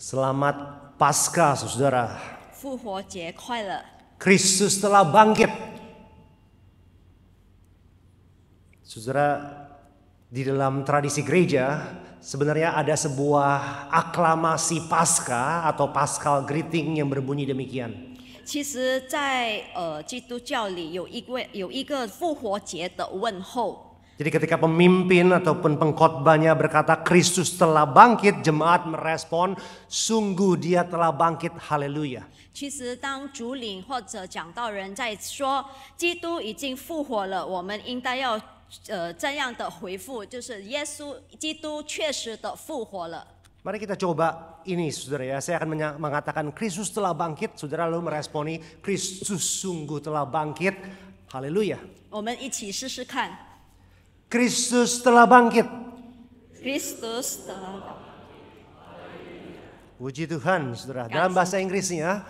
Selamat Paskah, saudara. 复活节快乐！ Kristus telah bangkit. Saudara, di dalam tradisi gereja sebenarnya ada sebuah aklamasi Paskah atau Paschal greeting yang berbunyi demikian. 其实在，基督教里有一个复活节的问候。 Jadi ketika pemimpin ataupun pengkhotbahnya berkata Kristus telah bangkit, jemaat merespon sungguh dia telah bangkit, haleluya. 其实当主领或者讲道人在说基督已经复活了，我们应该要这样的回复，就是耶稣基督确实的复活了。 Mari kita coba ini, saudara ya. Saya akan mengatakan Kristus telah bangkit, saudara lalu meresponi Kristus sungguh telah bangkit, haleluya. 我们一起试试看。 Kristus telah bangkit. Kristus telah. Puji Tuhan, saudara. Dalam bahasa Inggrisnya,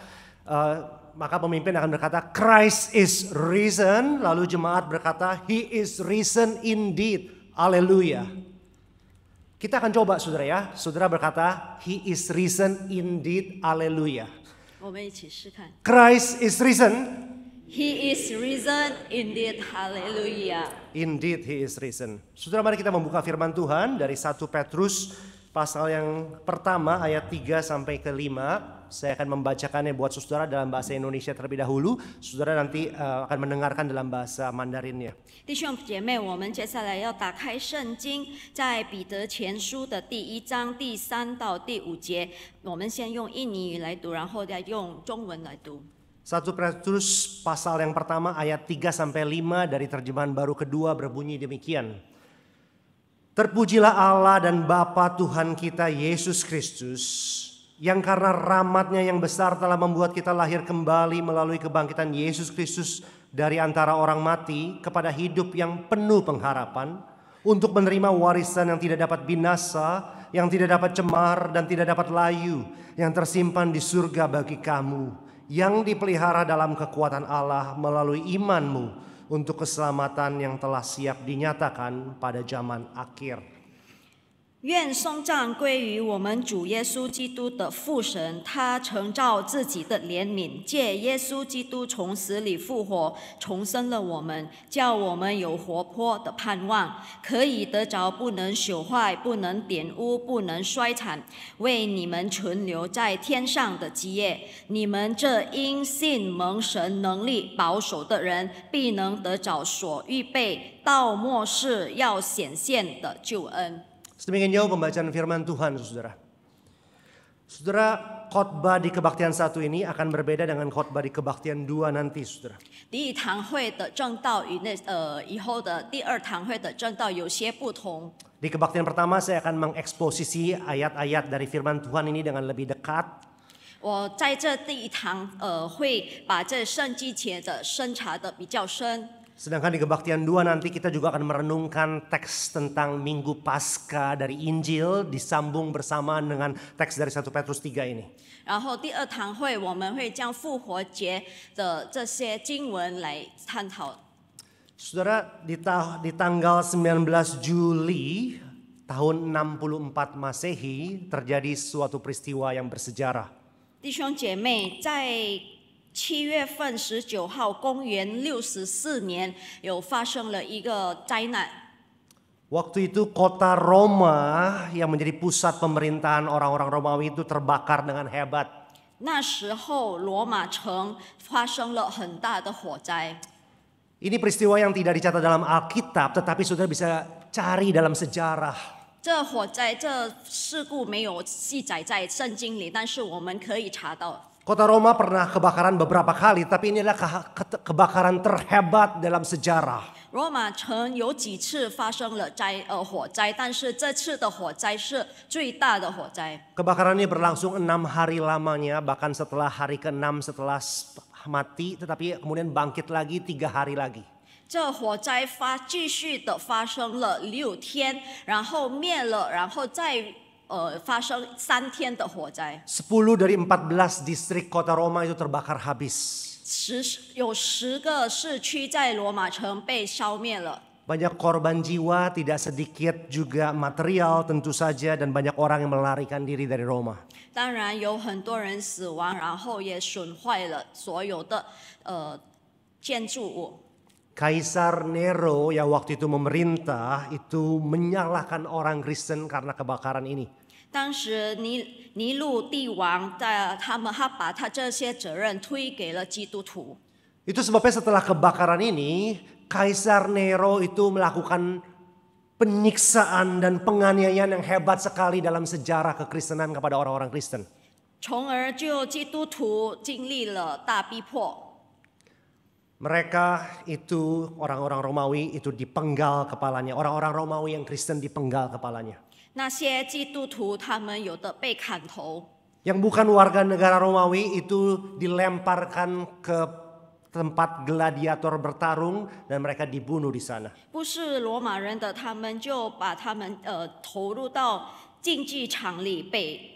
maka pemimpin akan berkata Christ is risen, lalu jemaat berkata He is risen indeed, haleluya. Kita akan coba, saudara ya. Saudara berkata He is risen indeed, haleluya. 我们一起试看。 Christ is risen. He is risen indeed, haleluya. Indeed he is risen. Saudara, mari kita membuka firman Tuhan dari 1 Petrus pasal yang pertama ayat 3 sampai ke 5. Saya akan membacakannya buat saudara dalam bahasa Indonesia terlebih dahulu. Saudara nanti akan mendengarkan dalam bahasa Mandarinnya. 弟兄姐妹，我们接下来要打开圣经，在彼得前书的第1章第3到第5节，我们先用印尼语来读，然后再用中文来读。 1 Petrus pasal yang pertama ayat 3 sampai 5 dari terjemahan baru kedua berbunyi demikian. Terpujilah Allah dan Bapa Tuhan kita Yesus Kristus, yang karena rahmat-Nya yang besar telah membuat kita lahir kembali melalui kebangkitan Yesus Kristus dari antara orang mati kepada hidup yang penuh pengharapan, untuk menerima warisan yang tidak dapat binasa, yang tidak dapat cemar dan tidak dapat layu, yang tersimpan di surga bagi kamu, yang dipelihara dalam kekuatan Allah melalui imanmu untuk keselamatan yang telah siap dinyatakan pada zaman akhir. 愿颂赞归于我们主耶稣基督的父神，他曾照自己的怜悯，借耶稣基督从死里复活，重生了我们，叫我们有活泼的盼望，可以得着不能朽坏、不能玷污、不能衰残，为你们存留在天上的基业。你们这因信蒙神能力保守的人，必能得着所预备到末世要显现的救恩。 Sedemikian jauh pembacaan firman Tuhan, saudara. Saudara, khotbah di kebaktian 1 ini akan berbeda dengan khotbah di kebaktian 2 nanti, saudara. 第一堂会的正道与以后的第二堂会的正道有些不同。 Di kebaktian pertama saya akan mengeksposisi ayat-ayat dari firman Tuhan ini dengan lebih dekat. 我在这第一堂会把这圣经节的审查的比较深。 Sedangkan di kebaktian 2 nanti kita juga akan merenungkan teks tentang Minggu Paskah dari Injil disambung bersamaan dengan teks dari 1 Petrus 3 ini. 然后第二堂会我们会将复活节的这些经文来探讨。 Saudara, di tanggal 19 Juli tahun 64 Masehi terjadi suatu peristiwa yang bersejarah. 弟兄姐妹，在7月份19号，公元64年，有发生了一个灾难。 Waktu itu kota Roma yang menjadi pusat pemerintahan orang-orang Romawi itu terbakar dengan hebat. 那时候，罗马城发生了很大的火灾。 Ini peristiwa yang tidak dicatat dalam Alkitab, tetapi saudara bisa cari dalam sejarah. 这火灾、这事故没有记载在圣经里，但是我们可以查到。 Kota Roma pernah kebakaran beberapa kali, tapi ini adalah kebakaran terhebat dalam sejarah. 罗马城有几次发生了火灾，但是这次的火灾是最大的火灾。 Kebakaran ini berlangsung 6 hari lamanya, bahkan setelah hari ke-6 setelah mati, tetapi kemudian bangkit lagi 3 hari lagi. 这火灾继续的发生了6天，然后灭了，然后再发生3天的火灾。 10 dari 14 distrik kota Roma itu terbakar habis. 有10个市区在罗马城被烧灭了。Banyak korban jiwa, tidak sedikit juga material tentu saja, dan banyak orang yang melarikan diri dari Roma. 当然有很多人死亡，然后也损坏了所有的建筑物。 Kaisar Nero yang waktu itu memerintah itu menyalahkan orang Kristen karena kebakaran ini. 当时尼禄帝王他把他这些责任推给了基督徒。 Itu sebabnya setelah kebakaran ini, Kaisar Nero itu melakukan penyiksaan dan penganiayaan yang hebat sekali dalam sejarah kekristenan kepada orang-orang Kristen. 从而就基督徒经历了大逼迫。 Mereka itu orang-orang Romawi itu dipenggal kepalanya. Orang-orang Romawi yang Kristen dipenggal kepalanya. 那些基督徒他们有的被砍头， Yang bukan warga negara Romawi itu dilemparkan ke tempat gladiator bertarung dan mereka dibunuh di sana. 不是罗马人的，他们就把他们投入到竞技场里，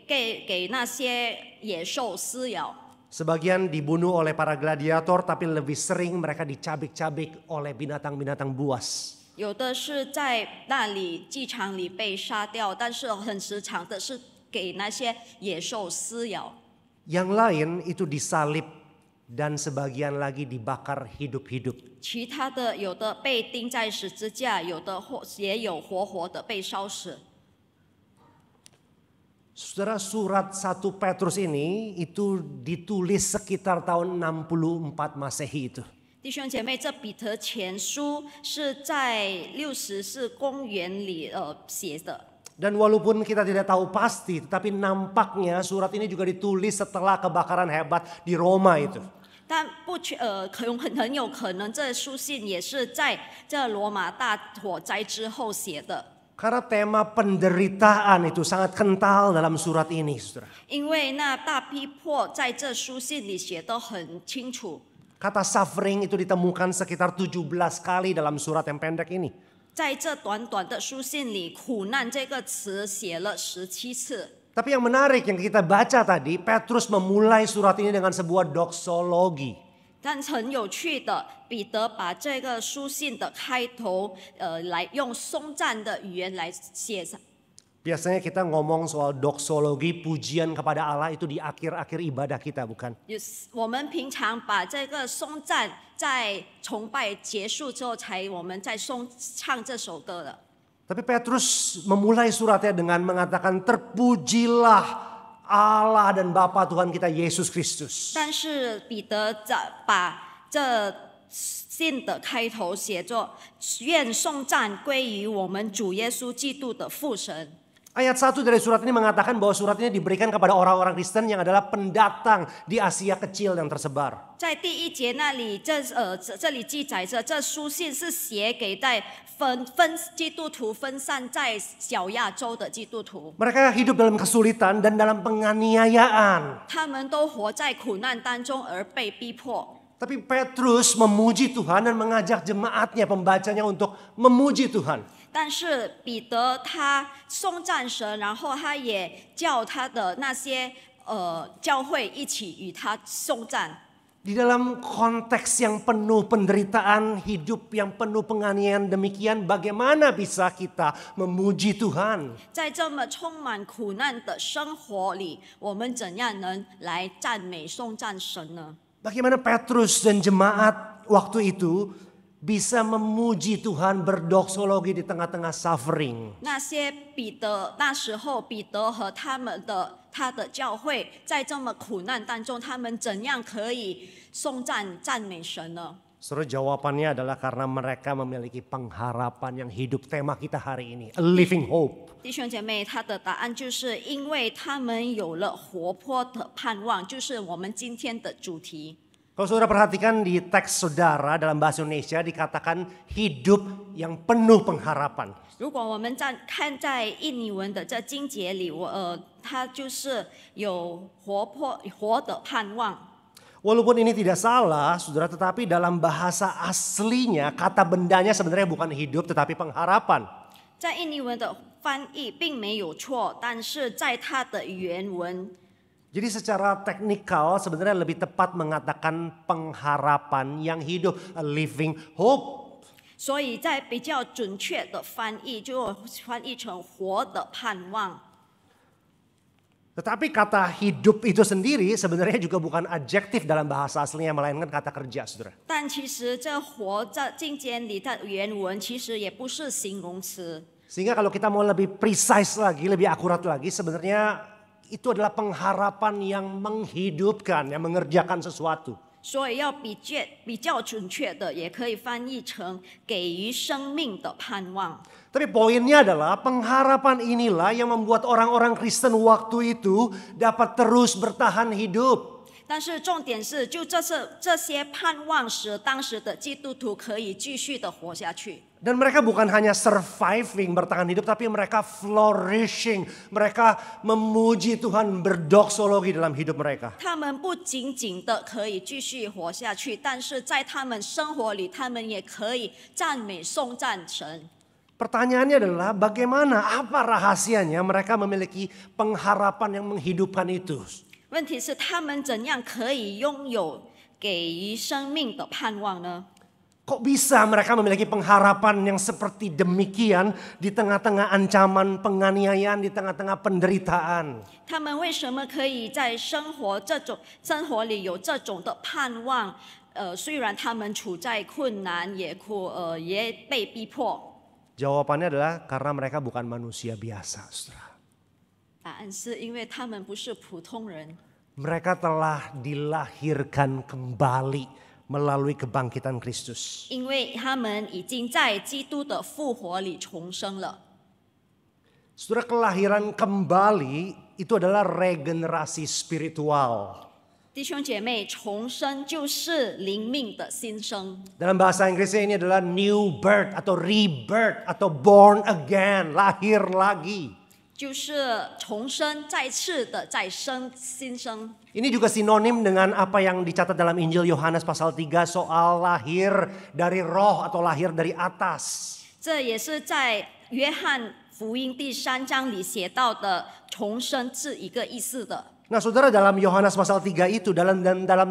给那些野兽撕咬。 Sebagian dibunuh oleh para gladiator, tapi lebih sering mereka dicabik-cabik oleh binatang-binatang buas. 有的是在那里剧场里被杀掉，但是很时常的是给那些野兽撕咬。 Yang lain itu disalib dan sebagian lagi dibakar hidup-hidup. 其他的有的被钉在十字架，有的也有活活的被烧死。 Saudara, surat 1 Petrus ini itu ditulis sekitar tahun 64 Masehi itu. 弟兄姐妹，这彼得前书是在64公元里写的。 Dan walaupun kita tidak tahu pasti, tetapi nampaknya surat ini juga ditulis setelah kebakaran hebat di Roma itu. 但很有可能这书信也是在这罗马大火灾之后写的。 Karena tema penderitaan itu sangat kental dalam surat ini, saudara. 因为那大逼迫在这书信里写得很清楚。 Kata suffering itu ditemukan sekitar 17 kali dalam surat yang pendek ini. 在这短短的书信里，苦难这个词写了17次。 Tapi yang menarik yang kita baca tadi, Petrus memulai surat ini dengan sebuah doksologi. 但很有趣的，彼得把这个书信的开头，来用颂赞的语言来写上。 Biasanya kita ngomong soal doksologi, pujian kepada Allah itu di akhir-akhir ibadah kita, bukan? 我们平常把这个颂赞在崇拜结束之后，我们再唱这首歌了。 Tapi Petrus memulai suratnya dengan mengatakan terpujilah Allah dan Bapa Tuhan kita Yesus Kristus. 但是彼得把这信的开头写作“愿颂赞归于我们主耶稣基督的父神”。 Ayat 1 dari surat ini mengatakan bahwa surat ini diberikan kepada orang-orang Kristen yang adalah pendatang di Asia Kecil yang tersebar. 在第一节那里，这里记载着，这书信是写给在基督徒分散在小亚洲的基督徒。 Mereka hidup dalam kesulitan dan dalam penganiayaan. 他们都活在苦难当中而被逼迫。 Tapi Petrus memuji Tuhan dan mengajak jemaatnya, pembacanya untuk memuji Tuhan. 但是彼得他颂赞神，然后他也叫他的那些教会一起与他颂赞。 Di dalam konteks yang penuh penderitaan, hidup yang penuh penganiayaan demikian, bagaimana bisa kita memuji Tuhan? 在这么充满苦难的生活里，我们怎样能来赞美颂赞神呢？ Bagaimana Petrus dan jemaat waktu itu bisa memuji Tuhan, berdoksologi di tengah-tengah suffering? 那时候彼得和他的教会在这么苦难当中，他们怎样可以赞美神呢？ Saudara, jawabannya adalah karena mereka memiliki pengharapan yang hidup. Tema kita hari ini, a living hope. 弟兄姐妹，他的答案就是因为他们有了活泼的盼望，就是我们今天的主题。 Kalau saudara perhatikan di teks saudara dalam bahasa Indonesia dikatakan hidup yang penuh pengharapan. 如果我们看在印尼文的这经节里，它就是有活的盼望。 Walaupun ini tidak salah, saudara, tetapi dalam bahasa aslinya kata bendanya sebenarnya bukan hidup tetapi pengharapan. 在印尼文的翻译并没有错，但是在它的原文。 Jadi secara teknikal sebenarnya lebih tepat mengatakan pengharapan yang hidup, a living hope. 所以在比较准确的翻译，就翻译成活的盼望。 Tetapi kata hidup itu sendiri sebenarnya juga bukan adjektif dalam bahasa aslinya, melainkan kata kerja, saudara. 但其实这活在境间里的原文其实也不是形容词。 Sehingga kalau kita mau lebih precise lagi, lebih akurat lagi, sebenarnya itu adalah pengharapan yang menghidupkan, yang mengerjakan sesuatu. 所以要比较准确的，也可以翻译成给予生命的盼望。 Tapi poinnya adalah pengharapan inilah yang membuat orang-orang Kristen waktu itu dapat terus bertahan hidup. 但是重点是，就这些盼望使当时的基督徒可以继续的活下去。 Dan mereka bukan hanya surviving, bertahan hidup, tapi mereka flourishing. Mereka memuji Tuhan, berdoksologi dalam hidup mereka. 他们不仅仅的可以继续活下去，但是在他们生活里，他们也可以赞美颂赞神。 Pertanyaannya adalah bagaimana, apa rahasianya mereka memiliki pengharapan yang menghidupkan itu? 问题是他们怎样可以拥有给予生命的盼望呢？ Kok bisa mereka memiliki pengharapan yang seperti demikian di tengah-tengah ancaman penganiayaan, di tengah-tengah penderitaan? 他们为什么可以在生活里有这种的盼望？虽然他们处在困难，也被逼迫。 Jawabannya adalah karena mereka bukan manusia biasa, saudara. 答案是因为他们不是普通人， Mereka telah dilahirkan kembali melalui kebangkitan Kristus. 因为他们已经在基督的复活里重生了。 Saudara, kelahiran kembali itu adalah regenerasi spiritual. 弟兄姐妹，重生就是灵命的新生。 Dalam bahasa Inggrisnya ini adalah new birth atau rebirth atau born again, lahir lagi. 就是重生，再次的再生，新生。 Ini juga sinonim dengan apa yang dicatat dalam Injil Yohanes pasal 3 soal lahir dari roh atau lahir dari atas. 这也是在约翰福音第3章里写到的重生是一个意思的。 Nah, saudara, dalam Yohanes pasal 3 itu dalam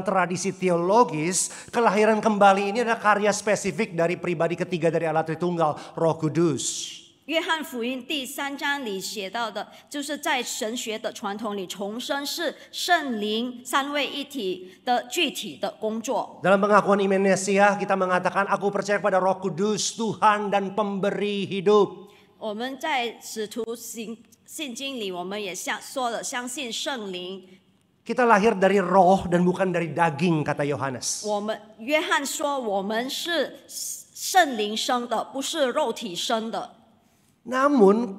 tradisi teologis, kelahiran kembali ini adalah karya spesifik dari pribadi ketiga dari Allah Tritunggal, Roh Kudus. 约翰福音第3章里写到的，就是在神学的传统里，重生是圣灵三位一体的具体的工作。 Dalam pengakuan iman Mesiah kita mengatakan aku percaya pada Roh Kudus, Tuhan dan pemberi hidup. 我们在使徒信经里，我们也说了相信圣灵。 Kita lahir dari roh dan bukan dari daging, kata Yohanes. 约翰说我们是圣灵生的，不是肉体生的。 Namun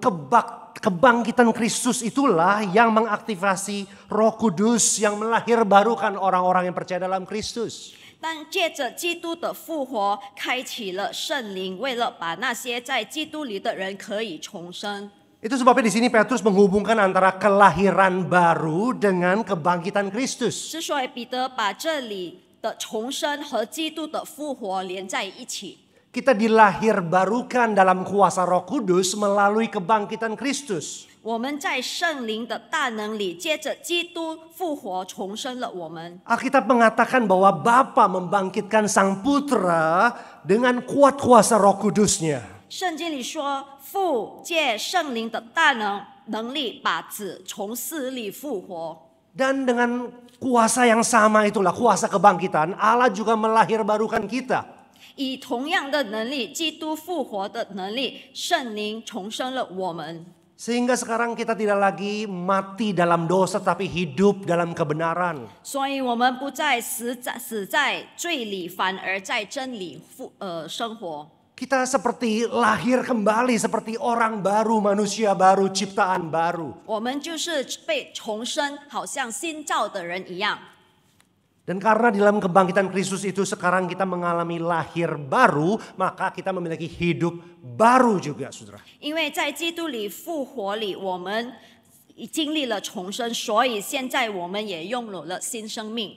kebangkitan Kristus itulah yang mengaktifasi Roh Kudus yang melahirbarukan orang-orang yang percaya dalam Kristus. 但借着基督的复活，开启了圣灵，为了把那些在基督里的人可以重生。 Itu sebabnya di sini Petrus menghubungkan antara kelahiran baru dengan kebangkitan Kristus. 之所以彼得把这里的重生和基督的复活连在一起， Kita dilahirbarukan dalam kuasa Roh Kudus melalui kebangkitan Kristus. 我们在圣灵的大能里，接着基督复活重生了我们。 Alkitab mengatakan bahwa Bapa membangkitkan Sang Putra dengan kuat kuasa Roh Kudusnya. 圣经里说，父借圣灵的大能力，把子从死里复活。 Dan dengan kuasa yang sama itulah kuasa kebangkitan, Allah juga melahirbarukan kita. 以同样的能力，基督复活的能力，圣灵重生了我们。 Sehingga sekarang kita tidak lagi mati dalam dosa tapi hidup dalam kebenaran. 所以我们不再死在罪里，反而在真理生活。 Kita seperti lahir kembali, seperti orang baru, manusia baru, ciptaan baru. 我们就是被重生，好像新造的人一样。 Dan karena di dalam kebangkitan Kristus itu sekarang kita mengalami lahir baru, maka kita memiliki hidup baru juga, saudara. 因为在基督里复活里，我们经历了重生，所以现在我们也拥有了新生命。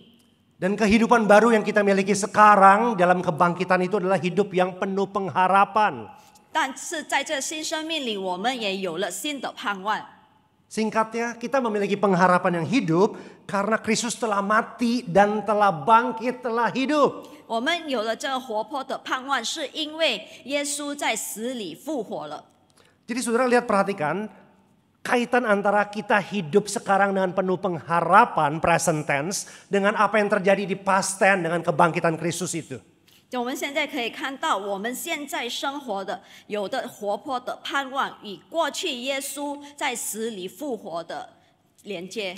Dan kehidupan baru yang kita miliki sekarang dalam kebangkitan itu adalah hidup yang penuh pengharapan. 但是在这新生命里，我们也有了新的盼望。Singkatnya, kita memiliki pengharapan yang hidup karena Kristus telah mati dan telah bangkit, telah hidup. 我们有了这活泼的盼望，是因为耶稣在死里复活了。 Jadi saudara lihat, perhatikan kaitan antara kita hidup sekarang dengan penuh pengharapan present tense dengan apa yang terjadi di past tense dengan kebangkitan Kristus itu. 我们现在可以看到，我们现在生活的有的活泼的盼望，与过去耶稣在死里复活的连接。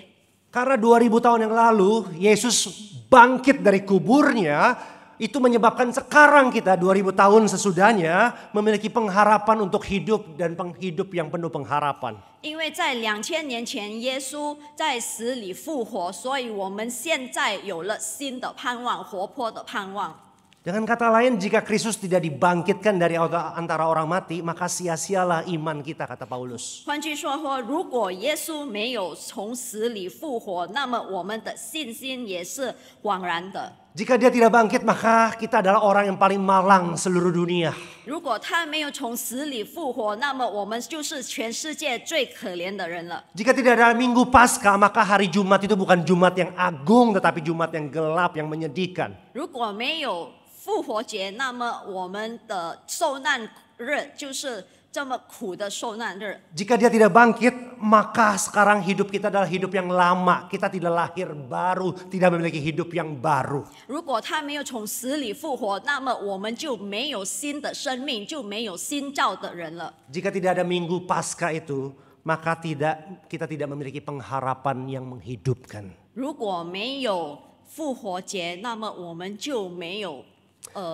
Karena 2000 tahun yang lalu Yesus bangkit dari kuburnya, itu menyebabkan sekarang kita 2000 tahun sesudahnya memiliki pengharapan untuk hidup dan hidup yang penuh pengharapan. 因为在2000年前，耶稣在死里复活，所以我们现在有了新的盼望，活泼的盼望。 Dengan kata lain, jika Kristus tidak dibangkitkan dari antara orang mati, maka sia-sialah iman kita, kata Paulus. 换句说，如果耶稣没有从死里复活，那么我们的信心也是枉然的。 Jika dia tidak bangkit, maka kita adalah orang yang paling malang seluruh dunia. 如果他没有从死里复活，那么我们就是全世界最可怜的人了。 Jika tidak ada Minggu Paskah, maka hari Jumat itu bukan Jumat yang agung, tetapi Jumat yang gelap, yang menyedihkan. 如果没有复活节，那么我们的受难日就是这么苦的受难日。 Jika dia tidak bangkit, maka sekarang hidup kita adalah hidup yang lama. Kita tidak lahir baru, tidak memiliki hidup yang baru. 如果他没有从死里复活，那么我们就没有新的生命，就没有新造的人了。 Jika tidak ada Minggu Paskah itu, maka kita tidak memiliki pengharapan yang menghidupkan. 如果没有复活节，那么我们就没有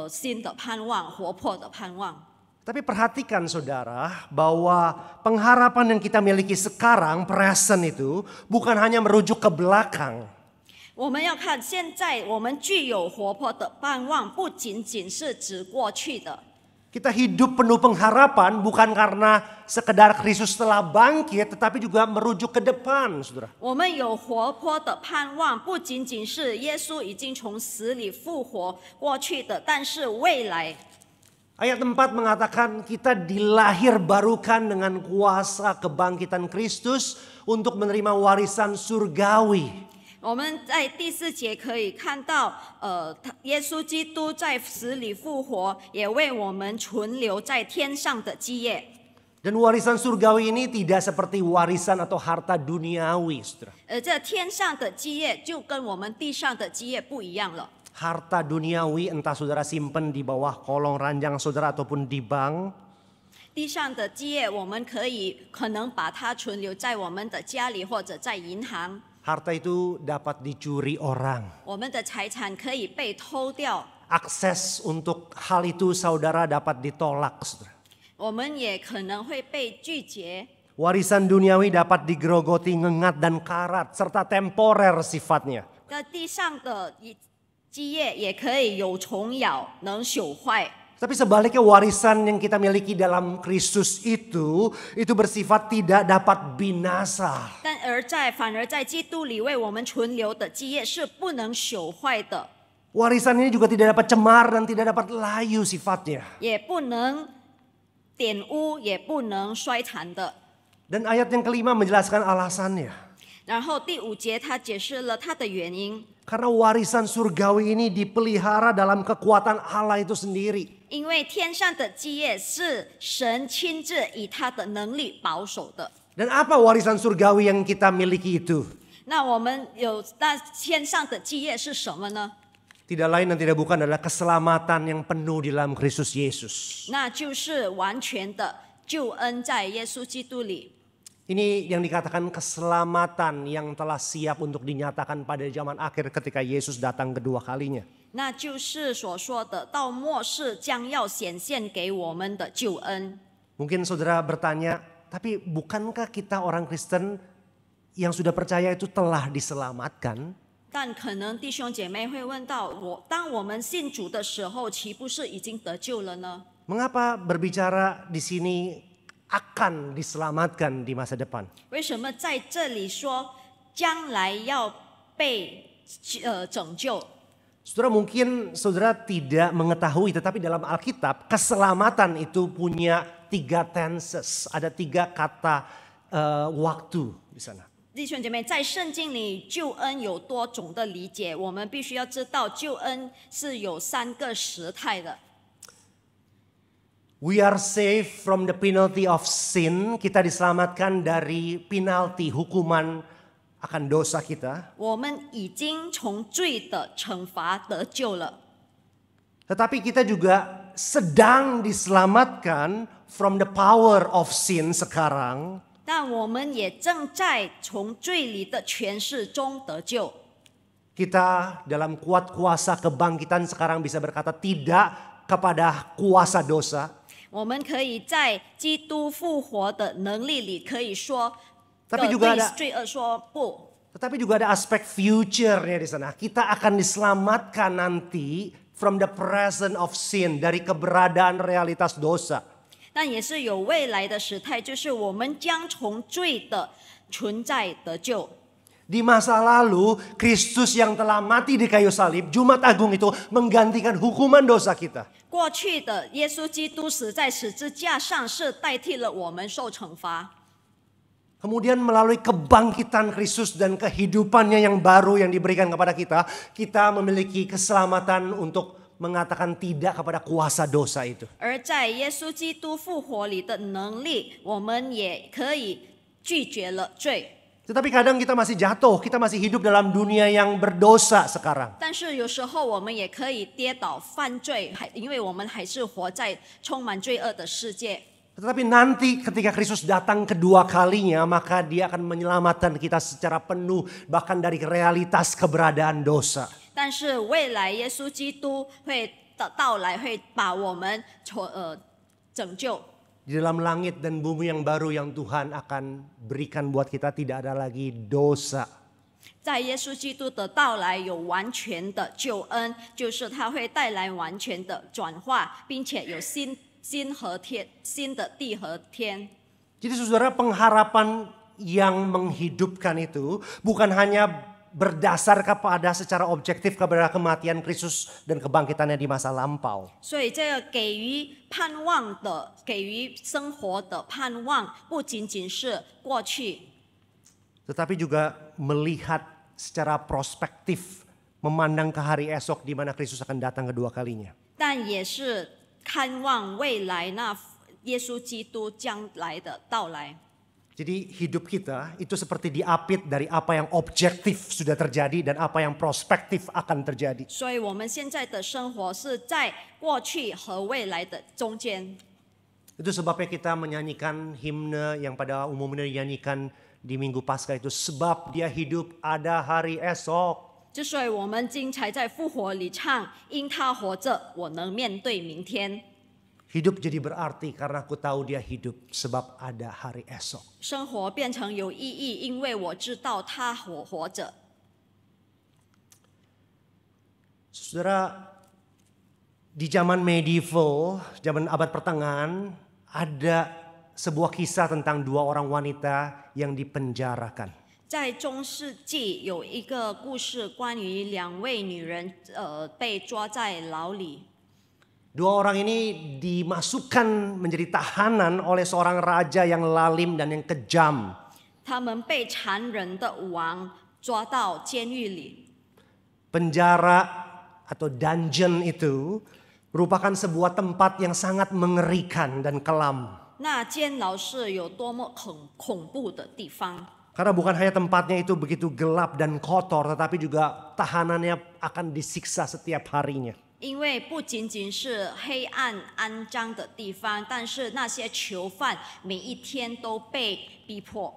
新的盼望，活泼的盼望。 Tapi perhatikan saudara, bahwa pengharapan yang kita miliki sekarang, present itu, bukan hanya merujuk ke belakang. 我们要看现在我们具有活泼的盼望，不仅仅是指过去的。 Kita hidup penuh pengharapan bukan karena sekedar Kristus telah bangkit, tetapi juga merujuk ke depan, saudara. 我们有活泼的盼望，不仅仅是耶稣已经从死里复活过去的，但是未来。 Ayat 4 mengatakan kita dilahir barukan dengan kuasa kebangkitan Kristus untuk menerima warisan surgawi. 我们在第4节可以看到，耶稣基督在死里复活，也为我们存留在天上的基业。 Dan warisan surgawi ini tidak seperti warisan atau harta duniawi, saudara. 这天上的基业就跟我们地上的基业不一样了。 Harta duniawi entah saudara simpen di bawah kolong ranjang saudara ataupun di bank. 地上的基业，我们可能把它存留在我们的家里或者在银行。 Harta itu dapat dicuri orang. 我们的财产可以被偷掉， Akses untuk hal itu saudara dapat ditolak, saudara. 我们也可能会被拒绝。 Warisan duniawi dapat digerogoti, ngengat dan karat serta temporer sifatnya. 那地上的基业也可以有虫咬，能朽坏。 Tapi sebaliknya warisan yang kita miliki dalam Kristus itu bersifat tidak dapat binasa. 反而在基督里为我们存留的基业是不能朽坏的， Warisan ini juga tidak dapat cemar dan tidak dapat layu sifatnya. 也不能玷污，也不能衰残的。 Dan ayat yang kelima menjelaskan alasannya. 然后第5节他解释了它的原因， Karena warisan surgawi ini dipelihara dalam kekuatan Allah itu sendiri. 因为天上的基业是神亲自以他的能力保守的。 Dan apa warisan surgawi yang kita miliki itu? 那我们有那天上的基业是什么呢？ Tidak lain dan tidak bukan adalah keselamatan yang penuh di dalam Kristus Yesus. 那就是完全的救恩在耶稣基督里。 Ini yang dikatakan keselamatan yang telah siap untuk dinyatakan pada zaman akhir ketika Yesus datang kedua kalinya. 那就是所说的到末世将要显现给我们的救恩。 Mungkin saudara bertanya, tapi bukankah kita orang Kristen yang sudah percaya itu telah diselamatkan? 但可能弟兄姐妹会问到当我们信主的时候，岂不是已经得救了呢？ Mengapa berbicara di sini akan diselamatkan di masa depan? 为什么在这里说将来要被拯救？ Saudara, mungkin saudara tidak mengetahui, tetapi dalam Alkitab keselamatan itu punya 3 tenses. Ada 3 kata waktu di sana. 弟兄姐妹，在圣经里，救恩有多种的理解，我们必须要知道，救恩是有3个时态的。We are saved from the penalty of sin. Kita diselamatkan dari penalti hukuman akan dosa kita. 我们已经从罪的惩罚得救了， Tetapi kita juga sedang diselamatkan from the power of sin sekarang. 但我们也正在从罪里的权势中得救。 Kita dalam kuat kuasa kebangkitan sekarang bisa berkata tidak kepada kuasa dosa. 我们可以在基督复活的能力里，可以说 Tapi juga 对 ada 罪恶说不。 Tetapi juga ada aspek future-nya di sana. Kita akan diselamatkan nanti from the presence of sin, dari keberadaan realitas dosa. 但也是有未来的时态，就是我们将从罪的存在得救。 Di masa lalu, Kristus yang telah mati di kayu salib, Jumat Agung itu menggantikan hukuman dosa kita. 过去的耶稣基督死在十字架上，是代替了我们受惩罚。 Kemudian melalui kebangkitan Kristus dan kehidupannya yang baru yang diberikan kepada kita, kita memiliki keselamatan untuk mengatakan tidak kepada kuasa dosa itu. 而在耶稣基督复活里的能力，我们也可以拒绝了罪。 Tetapi kadang kita masih jatuh, kita masih hidup dalam dunia yang berdosa sekarang. 但是有时候我们也可以跌倒犯罪，因为我们还是活在充满罪恶的世界。 Tetapi nanti ketika Kristus datang kedua kalinya, maka dia akan menyelamatkan kita secara penuh, bahkan dari realitas keberadaan dosa. 但是未来耶稣基督会到来，会把我们拯救。 Di dalam langit dan bumi yang baru yang Tuhan akan berikan buat kita tidak ada lagi dosa. 在耶稣基督的到来有完全的救恩，就是他会带来完全的转化，并且有新的地和天。 Jadi saudara, pengharapan yang menghidupkan itu bukan hanya berdasar kepada secara objektif kepada kematian Kristus dan kebangkitannya di masa lampau. 所以，这个给予盼望的、给予生活的盼望，不仅仅是过去， Tetapi juga melihat secara prospektif, memandang ke hari esok di mana Kristus akan datang kedua kalinya. 但也是看望未来那耶稣基督将来的到来。 Jadi hidup kita itu seperti diapit dari apa yang objektif sudah terjadi dan apa yang prospektif akan terjadi. 所以，我们现在的生活是在过去和未来的中间。 Itu sebabnya kita menyanyikan himne yang pada umumnya dinyanyikan di Minggu Paskah itu, sebab dia hidup ada hari esok. 之所以我们经常在复活里唱，因他活着，我能面对明天。 Hidup jadi berarti karena aku tahu dia hidup sebab ada hari esok. 生活变成有意义，因为我知道他活着。 Saudara, di zaman medieval, zaman abad pertengahan, ada sebuah kisah tentang 2 orang wanita yang dipenjarakan. 在中世纪有一个故事，关于2位女人被抓在牢里。 2 orang ini dimasukkan menjadi tahanan oleh seorang raja yang lalim dan yang kejam. 他们被残忍的王抓到监狱里。 Penjara atau dungeon itu merupakan sebuah tempat yang sangat mengerikan dan kelam. 那监牢是有多么恐怖的地方？ Karena bukan hanya tempatnya itu begitu gelap dan kotor, tetapi juga tahanannya akan disiksa setiap harinya. 因为不仅仅是黑暗肮脏的地方，但是那些囚犯每一天都被逼迫。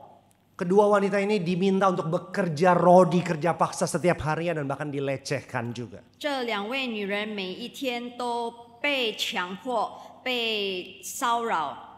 Kedua wanita ini diminta untuk bekerja rodi, kerja paksa setiap harinya dan bahkan dilecehkan juga. 这2位女人每一天都被强迫、被骚扰。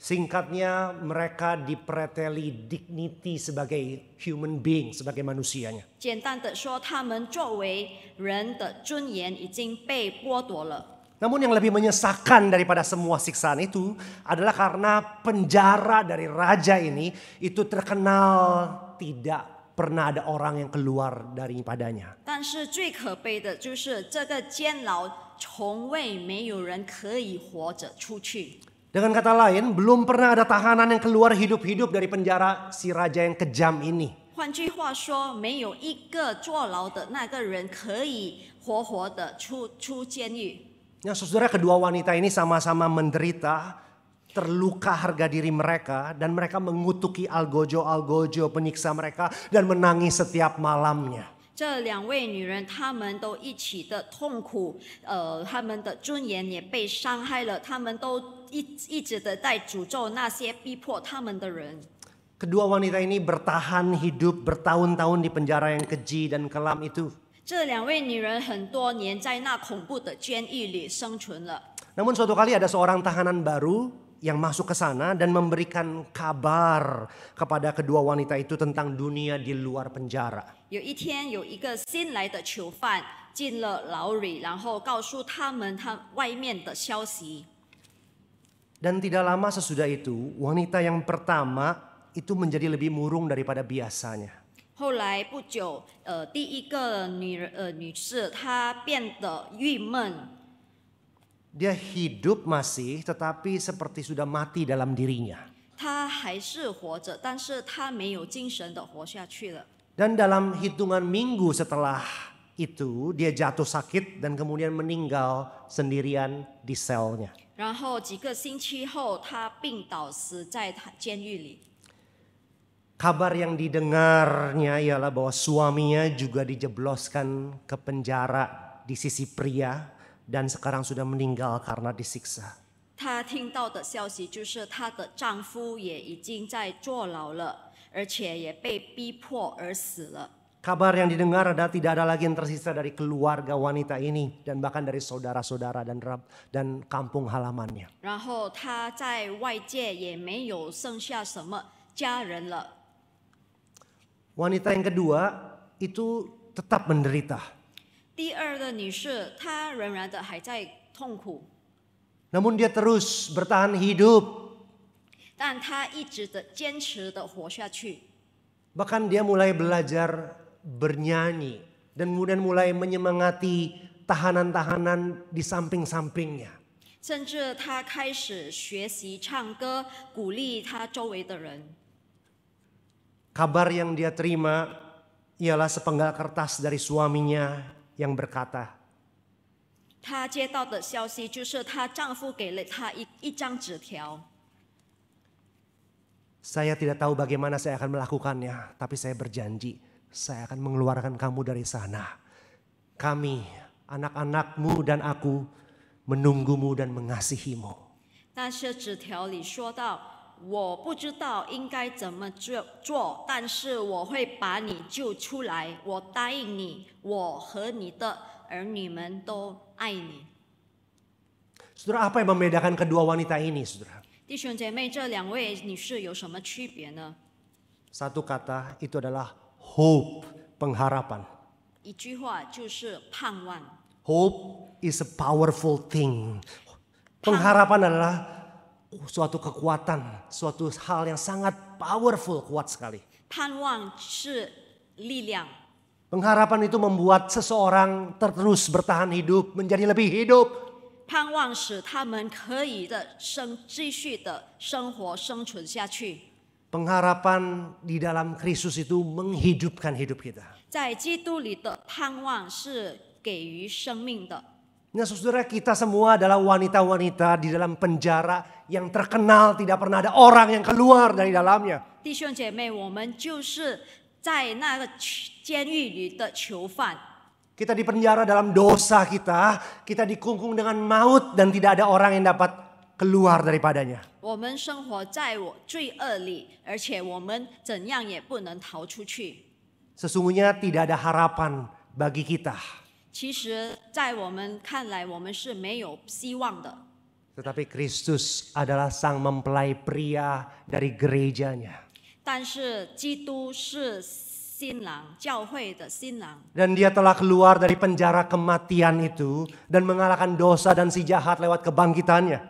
Singkatnya, mereka dipreteli dignity sebagai human being, sebagai manusianya. 简单的说，他们作为人的尊严已经被剥夺了。 Namun yang lebih menyesakan daripada semua siksaan itu adalah karena penjara dari raja ini itu terkenal tidak pernah ada orang yang keluar daripadanya. 但是最可悲的就是这个监牢从未没有人可以活着出去。Dengan kata lain, belum pernah ada tahanan yang keluar hidup-hidup dari penjara si raja yang kejam ini. 换句话说，没有一个坐牢的那个人可以活活的出监狱。 Ya, saudara, kedua wanita ini sama-sama menderita, terluka harga diri mereka, dan mereka mengutuki algojo penyiksa mereka dan menangis setiap malamnya. 这两位女人，她们都一起的痛苦，她们的尊严也被伤害了，她们都一直的在诅咒那些逼迫她们的人。 Kedua wanita ini bertahan hidup bertahun-tahun di penjara yang keji dan kelam itu. 这两位女人很多年在那恐怖的监狱里生存了。 Namun suatu kali ada seorang tahanan baru yang masuk ke sana dan memberikan kabar kepada kedua wanita itu tentang dunia di luar penjara. 有一天，有一个新来的囚犯进了牢里，然后告诉他们他外面的消息。 Dan tidak lama sesudah itu, wanita yang pertama itu menjadi lebih murung daripada biasanya. 后来不久，第一个女士她变得郁闷， Dia hidup masih, tetapi seperti sudah mati dalam dirinya. 她还是活着，但是她没有精神的活下去了。 Dan dalam hitungan minggu setelah itu, dia jatuh sakit dan kemudian meninggal sendirian di selnya. 然后几个星期后，她病倒死在监狱里。 Kabar yang didengarnya ialah bahwa suaminya juga dijebloskan ke penjara di sisi pria dan sekarang sudah meninggal karena disiksa. 她听到的消息就是她的丈夫也已经在坐牢了，而且也被逼迫而死了。 Kabar yang didengar adalah tidak ada lagi yang tersisa dari keluarga wanita ini dan bahkan dari saudara-saudara dan kampung halamannya. 然后她在外界也没有剩下什么家人了。 Wanita yang kedua itu tetap menderita. 第二个女士，她仍然的还在痛苦， Namun dia terus bertahan hidup. 但她一直的坚持的活下去。 Bahkan dia mulai belajar bernyanyi dan kemudian mulai menyemangati tahanan-tahanan di samping-sampingnya. 甚至她开始学习唱歌，鼓励她周围的人。 Kabar yang dia terima ialah sepenggal kertas dari suaminya yang berkata, 她接到的消息就是她丈夫给了她一张纸条。 Saya tidak tahu bagaimana saya akan melakukannya, tapi saya berjanji saya akan mengeluarkan kamu dari sana. Kami, anak-anakmu dan aku menunggumu dan mengasihimu. 但是纸条里说到，我不知道应该怎么做，但是我会把你救出来。我答应你，我和你的儿女们都爱你。 Saudara, apa yang membedakan kedua wanita ini, saudara? 弟兄姐妹，这两位女士有什么区别呢？ Satu kata itu adalah hope, pengharapan. 一句话就是盼望。 Hope is a powerful thing. Pengharapan adalah suatu kekuatan, suatu hal yang sangat powerful, kuat sekali. 盼望是力量， Pengharapan itu membuat seseorang terus bertahan hidup, menjadi lebih hidup. 盼望使他们可以继续的生活生存下去。 Pengharapan di dalam Kristus itu menghidupkan hidup kita. 在基督里的盼望是给予生命的。 Nah, saudara, kita semua adalah wanita-wanita di dalam penjara yang terkenal, tidak pernah ada orang yang keluar dari dalamnya. 弟兄姐妹，我们就是在那个监狱里的囚犯。 Kita di penjara dalam dosa kita dikungkung dengan maut dan tidak ada orang yang dapat keluar daripadanya. 我们生活在罪恶里，而且我们怎样也不能逃出去。 Sesungguhnya tidak ada harapan bagi kita. 其实，在我们看来，我们是没有希望的。 Tetapi Kristus adalah sang mempelai pria dari gerejanya. 但是，基督是新郎，教会的新郎。 Dan dia telah keluar dari penjara kematian itu dan mengalahkan dosa dan si jahat lewat kebangkitannya.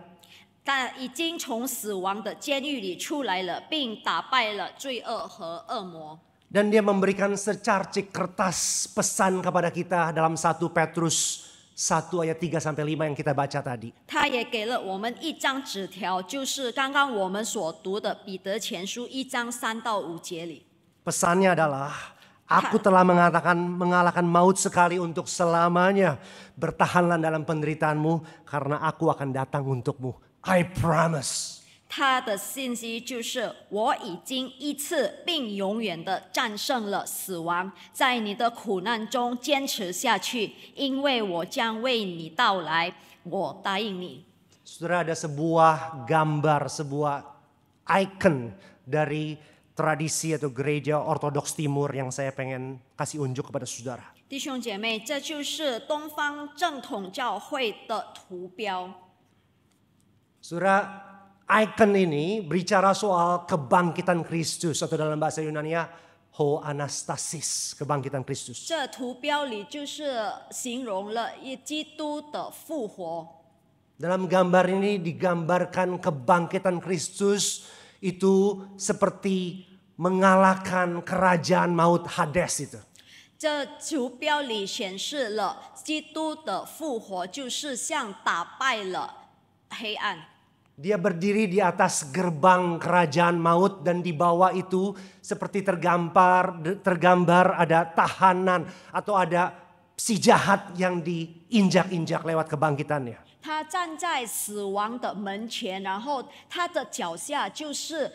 但已经从死亡的监狱里出来了，并打败了罪恶和恶魔。 Dan dia memberikan secarcik kertas pesan kepada kita dalam 1 Petrus 1 ayat 3 sampai 5 yang kita baca tadi. 他也给了我们一张纸条，就是刚刚我们所读的彼得前书1章3到5节里。 Pesannya adalah, aku telah mengalahkan maut sekali untuk selamanya. Bertahanlah dalam penderitaanmu karena aku akan datang untukmu. I promise. 他的信息就是我已经一次并永远的战胜了死亡，在你的苦难中坚持下去，因为我将为你到来，我答应你。 Saudara, ada sebuah gambar, sebuah icon dari tradisi atau gereja ortodoks timur yang saya pengen kasih unjuk kepada saudara. 弟兄姐妹，这就是东方正统教会的图标。 Saudara, icon ini berbicara soal kebangkitan Kristus atau dalam bahasa Yunani ho anastasis, kebangkitan Kristus. 这图标里就是形容了基督的复活。 Dalam gambar ini digambarkan kebangkitan Kristus itu seperti mengalahkan kerajaan maut Hades itu. 这图标里显示了基督的复活，就是像打败了黑暗。 Dia berdiri di atas gerbang kerajaan maut dan di bawah itu seperti tergambar ada tahanan atau ada si jahat yang diinjak-injak lewat kebangkitannya. 他站在死亡的门前，然后他的脚下就是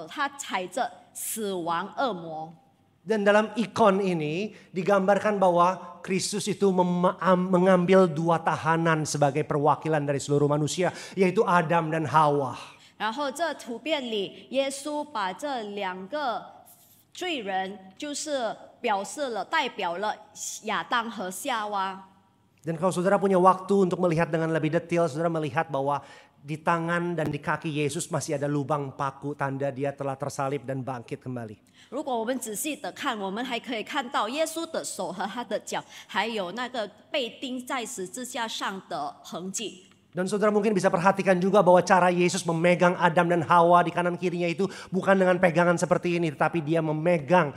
他踩着死亡恶魔。 Dan dalam ikon ini digambarkan bahwa Kristus itu mengambil 2 tahanan sebagai perwakilan dari seluruh manusia, yaitu Adam dan Hawa. 然后这图片里，耶稣把这2个罪人，就是代表了亚当和夏娃。 Dan kalau saudara punya waktu untuk melihat dengan lebih detail, saudara melihat bahwa di tangan dan di kaki Yesus masih ada lubang paku, tanda dia telah tersalib dan bangkit kembali. 如果我们仔细的看，我们还可以看到耶稣的手和他的脚，还有那个被钉在十字架上的痕迹。 Dan saudara mungkin bisa perhatikan juga bahwa cara Yesus memegang Adam dan Hawa di kanan kirinya itu bukan dengan pegangan seperti ini, tetapi dia memegang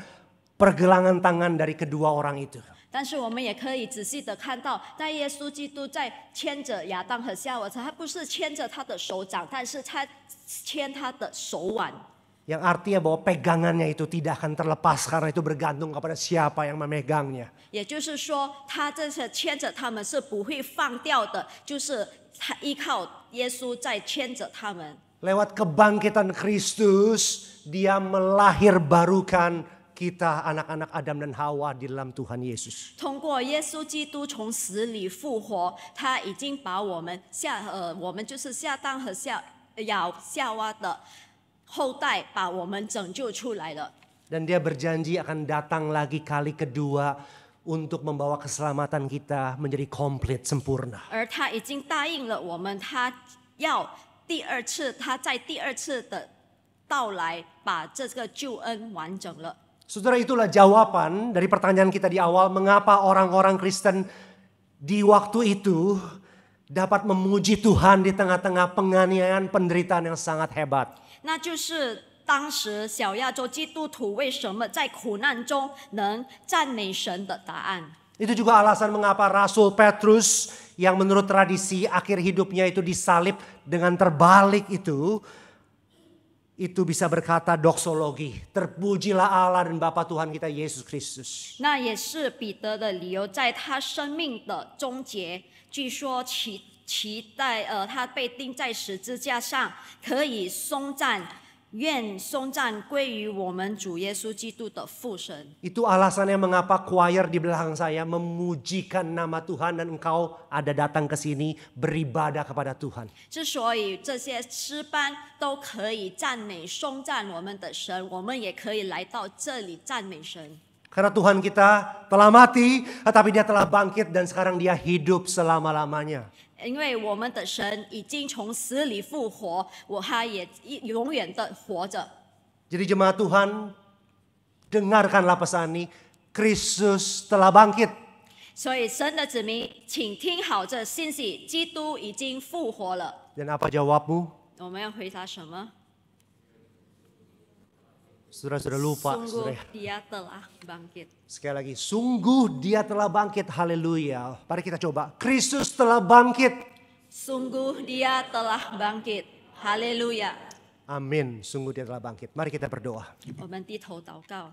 pergelangan tangan dari kedua orang itu. 但是我们也可以仔细的看到，在耶稣基督在牵着亚当和夏娃时，他不是牵着他的手掌，但是他牵他的手腕。 Yang artinya bahwa pegangannya itu tidak akan terlepas karena itu bergantung kepada siapa yang memegangnya. 也就是说，他这是牵着他们是不会放掉的，就是他依靠耶稣在牵着他们。 Lewat kebangkitan Kristus, dia melahirbarukan kita anak-anak Adam dan Hawa di dalam Tuhan Yesus. 通过耶稣基督从死里复活，他已经把我们就是亚当和夏娃的后代，把我们拯救出来了。 Dan dia berjanji akan datang lagi kali kedua untuk membawa keselamatan kita menjadi komplit sempurna. 而他已经答应了我们，他要他在第二次的到来，把这个救恩完整了。 Saudara, itulah jawaban dari pertanyaan kita di awal, mengapa orang-orang Kristen di waktu itu dapat memuji Tuhan di tengah-tengah penganiayaan penderitaan yang sangat hebat. 那就是当时小亚洲基督徒为什么在苦难中能赞美神的答案。 Itu juga alasan mengapa Rasul Petrus yang menurut tradisi akhir hidupnya itu disalib dengan terbalik itu bisa berkata doksologi, terpujilah Allah dan Bapa Tuhan kita Yesus Kristus. 那也是彼得的理由，在他生命的终结，据说他被钉在十字架上，可以愿颂赞归于我们主耶稣基督的父神。 Itu alasannya mengapa choir di belakang saya memujikan nama Tuhan dan engkau ada datang ke sini beribadah kepada Tuhan. 之所以这些诗班都可以赞美颂赞我们的神，我们也可以来到这里赞美神。 Karena Tuhan kita telah mati, tetapi dia telah bangkit dan sekarang dia hidup selama-lamanya. 因为我们的神已经从死里复活，他也永远的活着。 Jadi jemaat Tuhan, dengarkanlah pesan ini, Kristus telah bangkit. 所以神的子民，请听好这信息：基督已经复活了。 Dan apa jawabmu? 我们要回答什么？ Saudara sudah lupa, Sungguh saudara. dia telah bangkit. Sekali lagi, sungguh dia telah bangkit. Haleluya. Mari kita coba. Kristus telah bangkit. Sungguh dia telah bangkit. Haleluya. Amin. Sungguh dia telah bangkit. Mari kita berdoa. 我们低头祷告。